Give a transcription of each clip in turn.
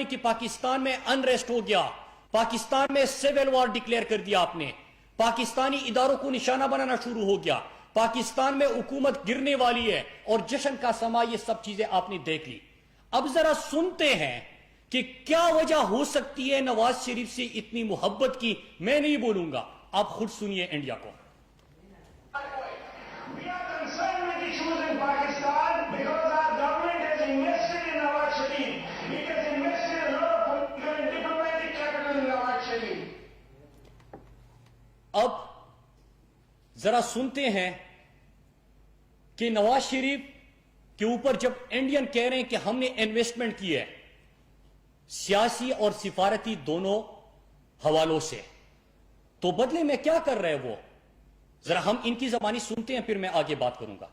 کہ پاکستان میں انریسٹ ہو گیا، پاکستان میں سیول وار ڈکلیئر کر دیا آپ نے، پاکستانی اداروں کو نشانہ بنانا شروع ہو گیا، پاکستان میں حکومت گرنے والی ہے اور جشن کا سما، یہ سب چیزیں آپ نے دیکھ لی۔ اب ذرا سنتے ہیں کہ کیا وجہ ہو سکتی ہے نواز شریف سے اتنی محبت کی۔ میں نہیں بولوں گا، آپ خود سنیے انڈیا کو۔ اب ذرا سنتے ہیں کہ نواز شریف کے اوپر جب انڈین کہہ رہے ہیں کہ ہم نے انویسٹمنٹ کی ہے سیاسی اور سفارتی دونوں حوالوں سے، تو بدلے میں کیا کر رہے وہ؟ ذرا ہم ان کی زبانی سنتے ہیں، پھر میں آگے بات کروں گا۔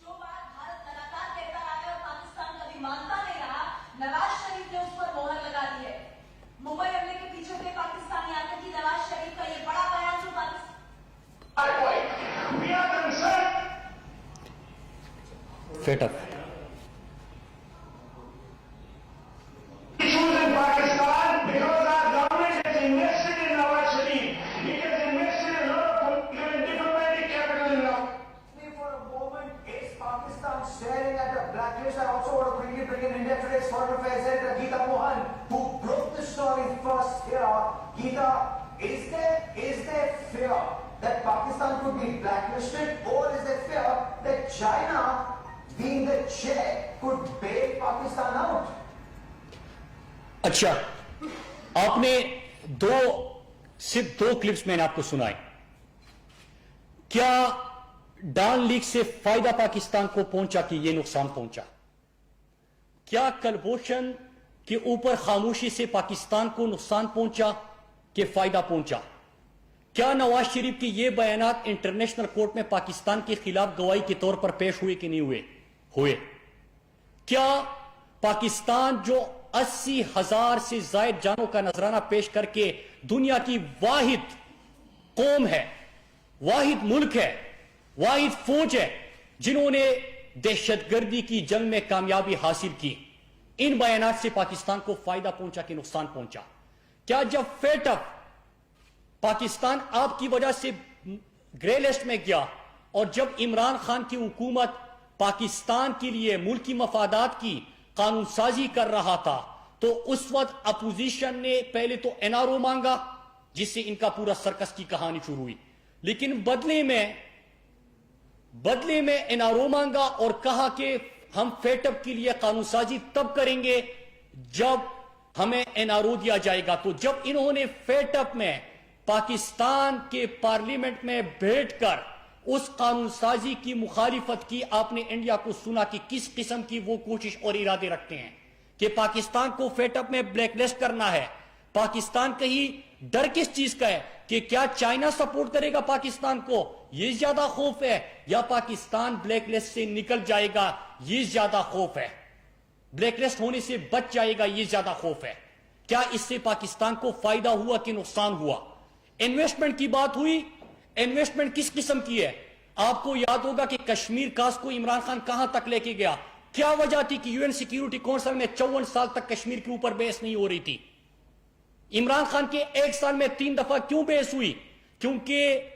جو بات بھارت لگاتار کہتا رہا ہے اور پاکستان کبھی مانتا نہیں رہا، نواز شریف نے اس پر مہر لگا دی ہے۔ ممبئی حملے کے پیچھے کے پاکستانی آتنکی نواز شریف کا یہ بڑا بیان جو fed up staring at a blacklist. I also want to bring in India Today's foreign affairs editor Geeta Mohan, who broke the story first here. Geeta, is there fear that Pakistan could be blacklisted, or is there fear that China, being the check, could bail Pakistan out? اچھا، آپ نے صرف دو clips میں نے آپ کو سنائے۔ کیا ڈان لیگ سے فائدہ پاکستان کو پہنچا کہ یہ نقصان پہنچا؟ کیا کلبھوشن کے اوپر خاموشی سے پاکستان کو نقصان پہنچا کہ فائدہ پہنچا؟ کیا نواز شریف کی یہ بیانات انٹرنیشنل کورٹ میں پاکستان کے خلاف گواہی کے طور پر پیش ہوئے کہ نہیں ہوئے؟ کیا پاکستان جو 80,000 سے زائد جانوں کا نذرانہ پیش کر کے دنیا کی واحد قوم ہے، واحد ملک ہے، واحد فوج ہے جنہوں نے دہشت گردی کی جنگ میں کامیابی حاصل کی، ان بیانات سے پاکستان کو فائدہ پہنچا کہ نقصان پہنچا؟ کیا جب فیٹ اپ پاکستان آپ کی وجہ سے گرے لسٹ میں گیا اور جب عمران خان کی حکومت پاکستان کے لیے ملکی مفادات کی قانون سازی کر رہا تھا، تو اس وقت اپوزیشن نے پہلے تو این آر او مانگا، جس سے ان کا پورا سرکس کی کہانی شروع ہوئی، لیکن بدلے میں این آر او مانگا اور کہا کہ ہم فیٹ اپ کے لیے قانون سازی تب کریں گے جب ہمیں این آر او دیا جائے گا۔ تو جب انہوں نے فیٹ اپ میں پاکستان کے پارلیمنٹ میں بیٹھ کر اس قانون سازی کی مخالفت کی، آپ نے انڈیا کو سنا کہ کس قسم کی وہ کوشش اور ارادے رکھتے ہیں کہ پاکستان کو فیٹ اپ میں بلیک لسٹ کرنا ہے۔ پاکستان کہیں ڈر کس چیز کا ہے کہ کیا چائنا سپورٹ کرے گا پاکستان کو، یہ زیادہ خوف ہے، یا پاکستان بلیک لسٹ سے نکل جائے گا، یہ زیادہ خوف ہے، بلیک لسٹ ہونے سے بچ جائے گا، یہ زیادہ خوف ہے؟ کیا اس سے پاکستان کو فائدہ ہوا کہ نقصان ہوا؟ انویسٹمنٹ کی بات ہوئی، انویسٹمنٹ کس قسم کی ہے؟ آپ کو یاد ہوگا کہ کشمیر کاس کو عمران خان کہاں تک لے کے گیا؟ کیا وجہ تھی کہ یو این سیکیورٹی کونسل میں 54 سال تک کشمیر کے اوپر بحث نہیں ہو رہی تھی؟ عمران خان کے 1 سال میں 3 دفعہ کیوں بحث ہوئی؟ کیونکہ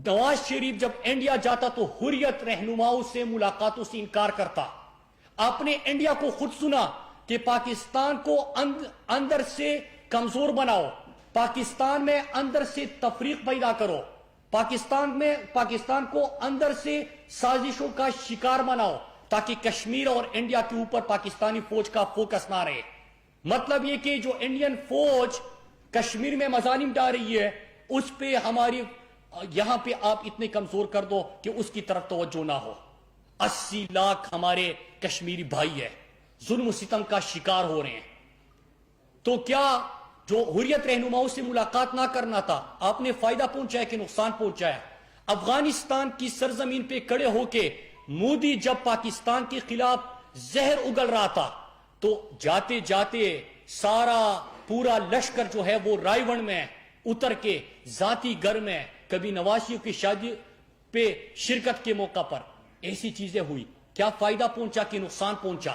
نواز شریف جب انڈیا جاتا تو حریت رہنماؤں سے ملاقاتوں سے انکار کرتا۔ آپ نے انڈیا کو خود سنا کہ پاکستان کو اندر سے کمزور بناؤ، پاکستان میں اندر سے تفریق پیدا کرو، پاکستان کو اندر سے سازشوں کا شکار بناؤ تاکہ کشمیر اور انڈیا کے اوپر پاکستانی فوج کا فوکس نہ رہے۔ مطلب یہ کہ جو انڈین فوج کشمیر میں مظالم ڈال رہی ہے، اس پہ ہماری یہاں پہ آپ اتنے کمزور کر دو کہ اس کی طرف توجہ نہ ہو۔ 80 لاکھ ہمارے کشمیری بھائی ہے، ظلم و ستم کا شکار ہو رہے ہیں۔ تو کیا جو حریت رہنماؤں سے ملاقات نہ کرنا تھا، آپ نے فائدہ پہنچایا کہ نقصان پہنچایا؟ افغانستان کی سرزمین پہ کھڑے ہو کے مودی جب پاکستان کے خلاف زہر اگل رہا تھا تو جاتے جاتے سارا پورا لشکر جو ہے وہ رائے ون میں اتر کے ذاتی گھر میں کبھی نوازیوں کی شادی پہ شرکت کے موقع پر ایسی چیزیں ہوئی۔ کیا فائدہ پہنچا کہ نقصان پہنچا؟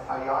FIR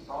100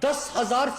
10,000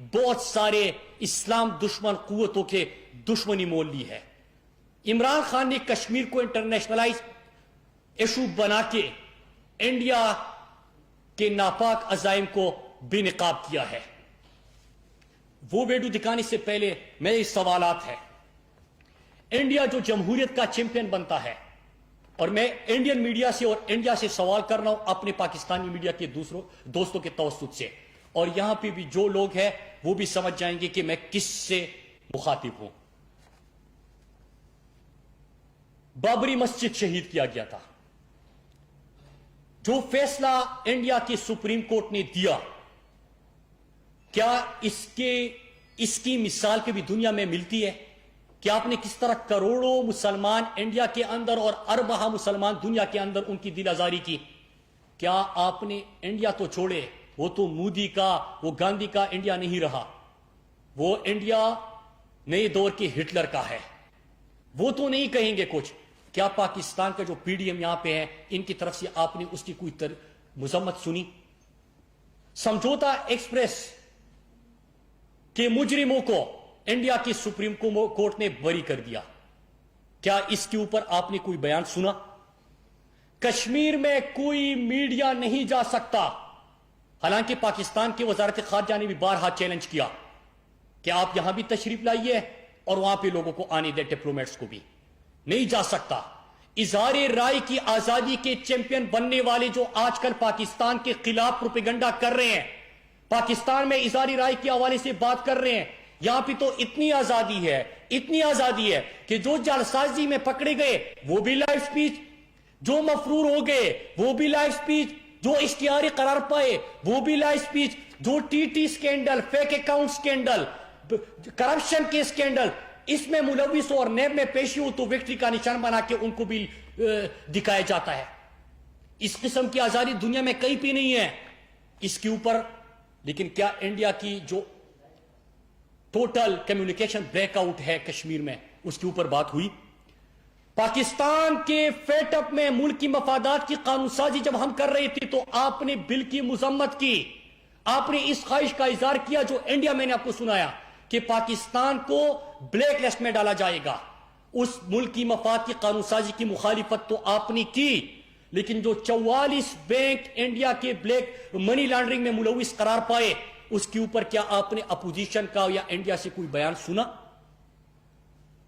بہت سارے اسلام دشمن قوتوں کے دشمنی مول لی ہے. عمران خان نے کشمیر کو انٹرنیشنلائز ایشو بنا کے انڈیا کے ناپاک عزائم کو بے نقاب کیا ہے. وہ ویڈیو دکھانے سے پہلے میرے سوالات ہیں. انڈیا جو جمہوریت کا چیمپئن بنتا ہے، اور میں انڈین میڈیا سے اور انڈیا سے سوال کر رہا ہوں اپنے پاکستانی میڈیا کے دوستوں کے توسط سے، اور یہاں پہ بھی جو لوگ ہیں وہ بھی سمجھ جائیں گے کہ میں کس سے مخاطب ہوں. بابری مسجد شہید کیا گیا تھا. جو فیصلہ انڈیا کی سپریم کورٹ نے دیا، کیا اس کی مثال کبھی دنیا میں ملتی ہے؟ کہ آپ نے کس طرح کروڑوں مسلمان انڈیا کے اندر اور اربہ مسلمان دنیا کے اندر ان کی دل آزاری کی؟ کیا آپ نے انڈیا تو چھوڑے، وہ تو مودی کا، وہ گاندھی کا انڈیا نہیں رہا. وہ انڈیا نئے دور کے ہٹلر کا ہے. وہ تو نہیں کہیں گے کچھ. کیا پاکستان کا جو پی ڈی ایم یہاں پہ ہے، ان کی طرف سے آپ نے اس کی کوئی مذمت سنی؟ سمجھوتا ایکسپریس کے مجرموں کو انڈیا کی سپریم کورٹ نے بری کر دیا. کیا اس کے اوپر آپ نے کوئی بیان سنا؟ کشمیر میں کوئی میڈیا نہیں جا سکتا. حالانکہ پاکستان کی وزارت خارجہ نے بھی بارہا چیلنج کیا کہ آپ یہاں بھی تشریف لائیے اور وہاں پہ لوگوں کو آنے دے، ڈپلومیٹس کو بھی. نہیں جا سکتا. اظہار رائے کی آزادی کے چیمپئن بننے والے جو آج کل پاکستان کے خلاف پروپیگنڈا کر رہے ہیں، پاکستان میں اظہار رائے کے حوالے سے بات کر رہے ہیں، یہاں پہ تو اتنی آزادی ہے کہ جو جعلسازی میں پکڑے گئے وہ بھی لائیو سپیچ، جو مفرور ہو گئے وہ بھی لائیو سپیچ، جو اشتہاری قرار پائے وہ بھی لائیو سپیچ، جو T T scandal, fake account scandal, corruption کے سکینڈل اس میں ملوث اور نیب میں پیشی ہو تو وکٹری کا نشان بنا کے ان کو بھی دکھایا جاتا ہے. اس قسم کی آزادی دنیا میں کہیں بھی نہیں ہے. اس کے اوپر لیکن کیا انڈیا کی جو ٹوٹل کمیونیکیشن بریک آؤٹ ہے کشمیر میں، اس کے اوپر بات ہوئی؟ پاکستان کے فیٹ اپ میں ملک کی مفادات کی قانون سازی جب ہم کر رہے تھے تو آپ نے بل کی مذمت کی. آپ نے اس خواہش کا اظہار کیا جو انڈیا میں نے آپ کو سنایا کہ پاکستان کو بلیک لسٹ میں ڈالا جائے گا. اس ملک کی مفاد کی قانون سازی کی مخالفت تو آپ نے کی، لیکن جو 44 بینک انڈیا کے بلیک منی لانڈرنگ میں ملوث قرار پائے، اس کے اوپر کیا آپ نے اپوزیشن کا یا انڈیا سے کوئی بیان سنا؟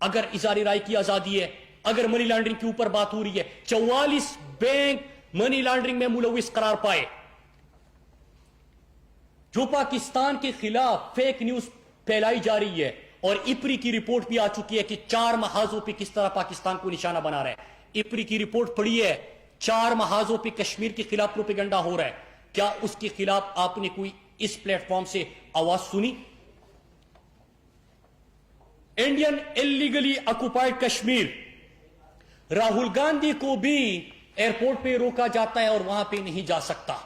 اگر اظہار رائے کی آزادی ہے، اگر منی لانڈرنگ کے اوپر بات ہو رہی ہے، 44 بینک منی لانڈرنگ میں ملوث قرار پائے. جو پاکستان کے خلاف فیک نیوز پھیلائی جا رہی ہے، اور اپری کی رپورٹ بھی آ چکی ہے کہ 4 محاذوں پہ کس طرح پاکستان کو نشانہ بنا رہا ہے. اپری کی رپورٹ پڑھی ہے، 4 محاذوں پہ کشمیر کے خلاف پروپیگنڈا ہو رہا ہے. کیا اس کے خلاف آپ نے کوئی اس پلیٹ فارم سے آواز سنی؟ Indian illegally occupied Kashmir, Rahul Gandhi کو بھی ایئرپورٹ پہ روکا جاتا ہے اور وہاں پہ نہیں جا سکتا.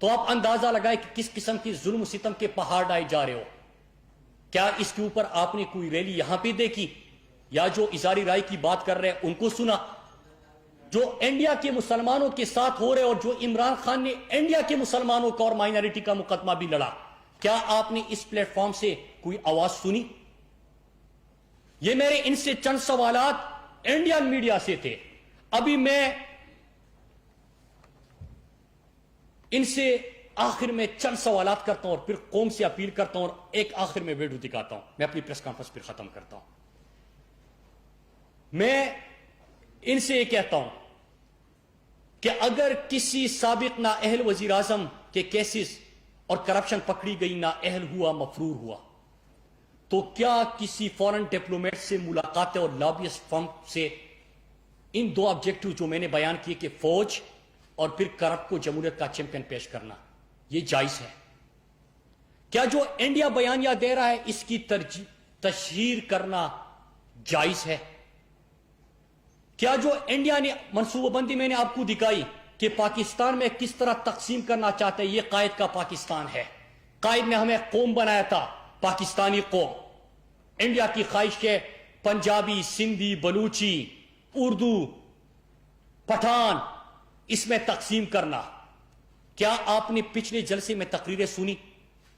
تو آپ اندازہ لگائے کہ کس قسم کی ظلم و ستم کے پہاڑ ڈائے جا رہے ہو. کیا اس کے اوپر آپ نے کوئی ریلی یہاں پہ دیکھی، یا جو اظہار رائے کی بات کر رہے ہیں ان کو سنا؟ جو انڈیا کے مسلمانوں کے ساتھ ہو رہے اور جو عمران خان نے انڈیا کے مسلمانوں کا اور مائنارٹی کا مقدمہ بھی لڑا، کیا آپ نے اس پلیٹ فارم سے کوئی آواز سنی؟ یہ میرے ان سے چند سوالات انڈین میڈیا سے تھے. ابھی میں ان سے آخر میں چند سوالات کرتا ہوں اور پھر قوم سے اپیل کرتا ہوں اور ایک آخر میں ویڈیو دکھاتا ہوں. میں اپنی پریس کانفرنس پھر ختم کرتا ہوں. میں ان سے یہ کہتا ہوں کہ اگر کسی سابق نااہل وزیر اعظم کے کیسز اور کرپشن پکڑی گئی، نااہل ہوا، مفرور ہوا، تو کیا کسی فورن ڈپلومیٹ سے ملاقاتیں اور لابیسٹ فرم سے ان 2 آبجیکٹو جو میں نے بیان کیے کہ فوج اور پھر کرپٹ کو جمہوریت کا چیمپئن پیش کرنا، یہ جائز ہے؟ کیا جو انڈیا بیانیہ دے رہا ہے اس کی تشہیر کرنا جائز ہے؟ کیا جو انڈیا نے منصوبہ بندی میں نے آپ کو دکھائی کہ پاکستان میں کس طرح تقسیم کرنا چاہتے ہیں، یہ قائد کا پاکستان ہے. قائد نے ہمیں قوم بنایا تھا، پاکستانی قوم. انڈیا کی خواہش ہے پنجابی، سندھی، بلوچی، اردو، پٹھان اس میں تقسیم کرنا. کیا آپ نے پچھلے جلسے میں تقریریں سنی؟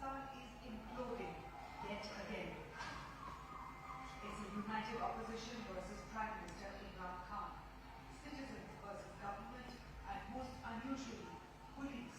Pakistan is imploding yet again. It's a united opposition versus Prime Minister Imran Khan, citizens versus government, and most unusually, police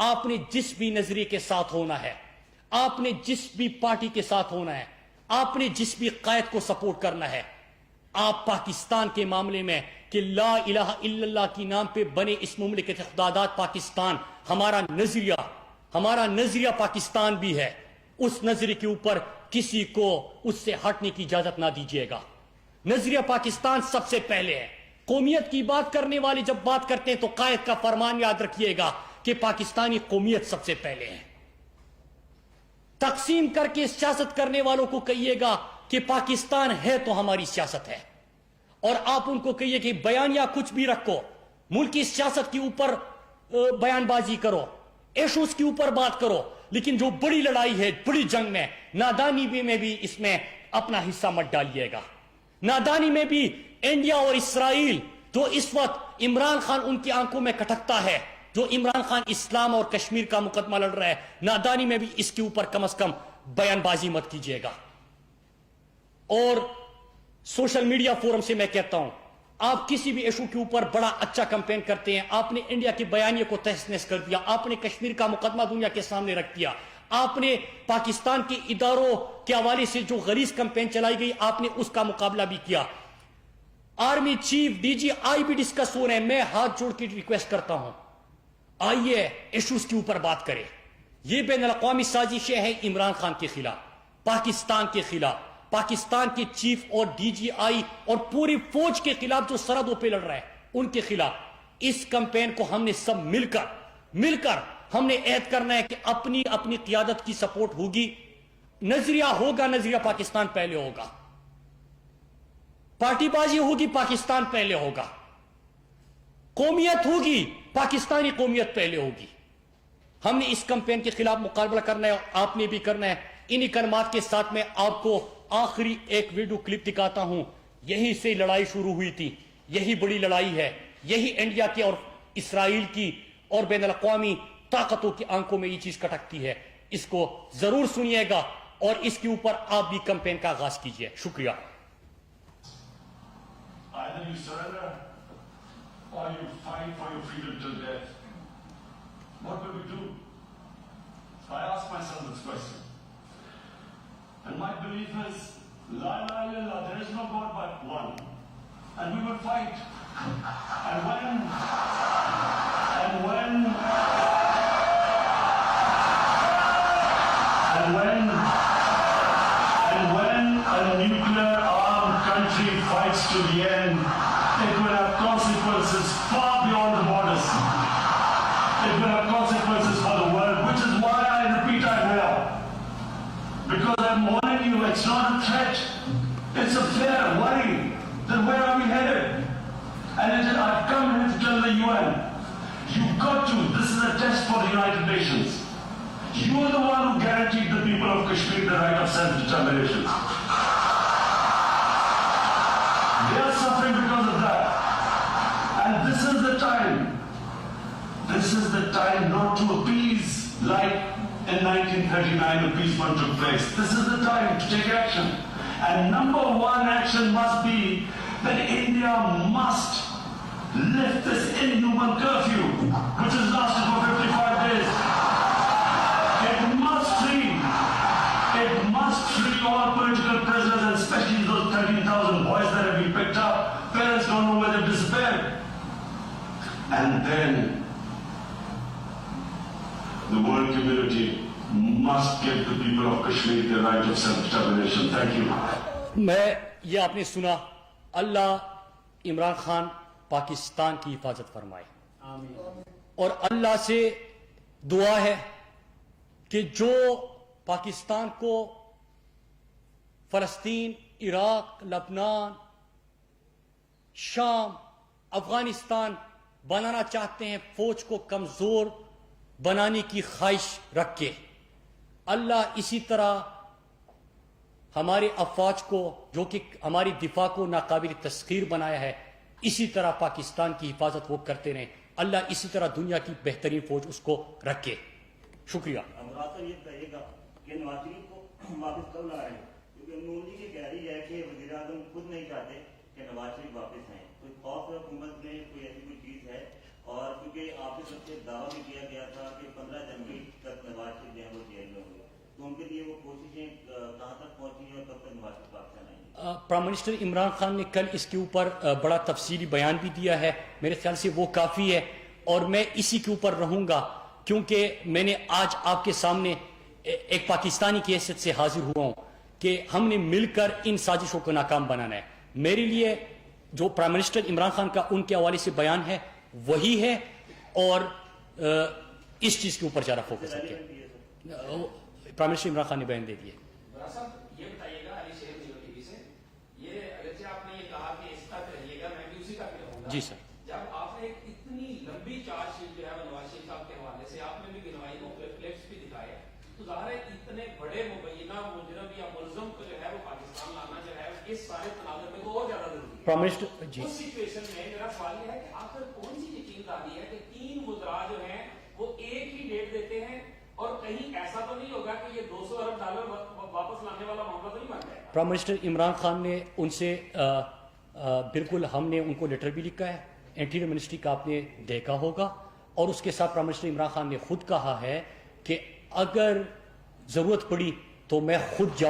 آپ نے جس بھی نظریے کے ساتھ ہونا ہے, آپ نے جس بھی پارٹی کے ساتھ ہونا ہے, آپ نے جس بھی قائد کو سپورٹ کرنا ہے, آپ پاکستان کے معاملے میں کہ لا الہ الا اللہ کی نام پہ بنے اس مملکت خداداد پاکستان ہمارا نظریہ پاکستان بھی ہے, اس نظریے کے اوپر کسی کو اس سے ہٹنے کی اجازت نہ دیجیے گا. نظریہ پاکستان سب سے پہلے ہے. قومیت کی بات کرنے والے جب بات کرتے ہیں تو قائد کا فرمان یاد رکھیے گا کہ پاکستانی قومیت سب سے پہلے ہے. تقسیم کر کے سیاست کرنے والوں کو کہیے گا کہ پاکستان ہے تو ہماری سیاست ہے, اور آپ ان کو کہیے کہ بیانیہ کچھ بھی رکھو, ملکی سیاست کے اوپر بیان بازی کرو, ایشوز کے اوپر بات کرو, لیکن جو بڑی لڑائی ہے, بڑی جنگ میں, نادانی میں بھی اس میں اپنا حصہ مت ڈالیے گا. نادانی میں بھی انڈیا اور اسرائیل جو اس وقت عمران خان ان کی آنکھوں میں کھٹکتا ہے, جو عمران خان اسلام اور کشمیر کا مقدمہ لڑ رہا ہے, نادانی میں بھی اس کے اوپر کم از کم بیان بازی مت کیجیے گا. اور سوشل میڈیا فورم سے میں کہتا ہوں, آپ کسی بھی ایشو کے اوپر بڑا اچھا کمپین کرتے ہیں, آپ نے انڈیا کے بیانیے کو تہس نہس کر دیا, آپ نے کشمیر کا مقدمہ دنیا کے سامنے رکھ دیا, آپ نے پاکستان کے اداروں کے حوالے سے جو غلیظ کمپین چلائی گئی آپ نے اس کا مقابلہ بھی کیا. آرمی چیف, ڈی جی آئی بھی ڈسکس ہو رہے ہیں. میں ہاتھ جوڑ کے ریکویسٹ کرتا ہوں, آئیے ایشوز کے اوپر بات کریں. یہ بین الاقوامی سازشیں ہیں عمران خان کے خلاف, پاکستان کے خلاف, پاکستان کے چیف اور ڈی جی آئی اور پوری فوج کے خلاف جو سرحدوں پہ لڑ رہا ہے ان کے خلاف. اس کمپین کو ہم نے سب مل کر ہم نے عہد کرنا ہے کہ اپنی قیادت کی سپورٹ ہوگی, نظریہ ہوگا, نظریہ پاکستان پہلے ہوگا, پارٹی بازی ہوگی, پاکستان پہلے ہوگا, قومیت ہوگی, پاکستانی قومیت پہلے ہوگی. ہم نے اس کمپین کے خلاف مقابلہ کرنا ہے, آپ نے بھی کرنا ہے. انہی کلمات کے ساتھ میں آپ کو آخری ایک ویڈیو کلپ دکھاتا ہوں. یہی سے لڑائی شروع ہوئی تھی, یہی بڑی لڑائی ہے, یہی انڈیا کی اور اسرائیل کی اور بین الاقوامی طاقتوں کی آنکھوں میں یہ چیز کٹکتی ہے. اس کو ضرور سنیے گا اور اس کے اوپر آپ بھی کمپین کا آغاز کیجیے. شکریہ. Either you surrender or you fight for your freedom till death. What will we do? I ask myself this question. And my belief is, La ilaha illallah, there is no God but one. And we will fight. And when a nuclear armed country fights to the end, it will have consequences far beyond the borders. It will have consequences for the world, which is why I repeat I will. Because I'm warning you, it's not a threat. It's a fear, worry. Then where are we headed? And I've come here to tell the UN, you've got to, this is a test for the United Nations. You are the one who guaranteed the people of Kashmir the right of self-determination. They are suffering because of that. And this is the time. This is the time not to appease like in 1939 appeasement took place. This is the time to take action. And number one action must be that India must lift this inhuman curfew, which has lasted for 55 days. It must free all political prisoners, and especially those 13,000 boys that have been picked up. Parents don't know where they've disappeared. And then the world community must give the people of Kashmir the right of self-determination. Thank you. میں یہ آپ نے سنا, اللہ عمران خان پاکستان کی حفاظت فرمائے. اور اللہ سے دعا ہے کہ جو پاکستان کو فلسطین, عراق, لبنان, شام, افغانستان بنانا چاہتے ہیں, فوج کو کمزور بنانے کی خواہش رکھ کے, اللہ اسی طرح ہمارے افواج کو جو کہ ہماری دفاع کو ناقابل تسخیر بنایا ہے, اسی طرح پاکستان کی حفاظت وہ کرتے رہیں. اللہ اسی طرح دنیا کی بہترین فوج اس کو رکھے. شکریہ. یہ کہیے گا کہ نواز شریف کو واپس کب لا رہے ہیں, کیونکہ نون جی کی کہہ رہی ہے کہ وزیر اعظم خود نہیں چاہتے کہ نواز شریف واپس آئیں. کوئی خوف حکومت میں کوئی ایسی کوئی چیز ہے, اور کیونکہ آپ کی طرف سے دعویٰ بھی کیا گیا تھا کہ 15 جنوری تک نواز شریف جو ہے وہ جیل میں ہوئے، تو ان کے لیے وہ کوششیں کہاں تک پہنچی ہیں اور کب تک نواز شریف پاکستان آئیں گے؟ پرائم منسٹر عمران خان نے کل اس کے اوپر بڑا تفصیلی بیان بھی دیا ہے، میرے خیال سے وہ کافی ہے، اور میں اسی کے اوپر رہوں گا، کیونکہ میں نے آج آپ کے سامنے ایک پاکستانی کی حیثیت سے حاضر ہوا ہوں کہ ہم نے مل کر ان سازشوں کو ناکام بنانا ہے۔ میرے لیے جو پرائم منسٹر عمران خان کا ان کے حوالے سے بیان ہے وہی ہے، اور اس چیز کے اوپر زیادہ فوکس رکھیں۔ پرائم منسٹر عمران خان نے بیان دے دیے۔ یہ بتائیے گا علی شیر جیو ٹی وی سے، یہ اگرچہ آپ نے یہ کہا کہ اس تک رہیے گا، میں بھی اسی تک رہوں گا۔ جی سر۔ جب آپ نے اتنی لمبی چارج شیٹ جو ہے وہ نواز شریف صاحب کے حوالے سے آپ نے بھی گنوائی، مختلف کلپس بھی دکھائے، تو ظاہر ہے اتنے بڑے مبینہ مجرم یا ملزم کو جو ہے وہ پاکستان لانا جو ہے اس سارے تناظر میں تو اور زیادہ ضروری ہے۔ پرائم منسٹر جی، اس سچویشن میں میرا سوال یہ ہے کہ آخر کون سی یقین داری ہے کہ 3 وزراء جو ہیں وہ ایک ہی ڈیٹ دیتے ہیں، اور کہیں ایسا تو نہیں ہوگا کہ یہ $200 ارب واپس لانے والا معاملہ تو نہیں بن جائے گا؟ پرائم منسٹر عمران خان نے ان سے بالکل، ہم نے ان کو لیٹر بھی لکھا ہے، انٹیریئر منسٹری کا آپ نے دیکھا ہوگا، اور اس کے ساتھ پرائم منسٹر عمران خان نے خود کہا ہے کہ اگر ضرورت پڑی تو میں خود جاؤں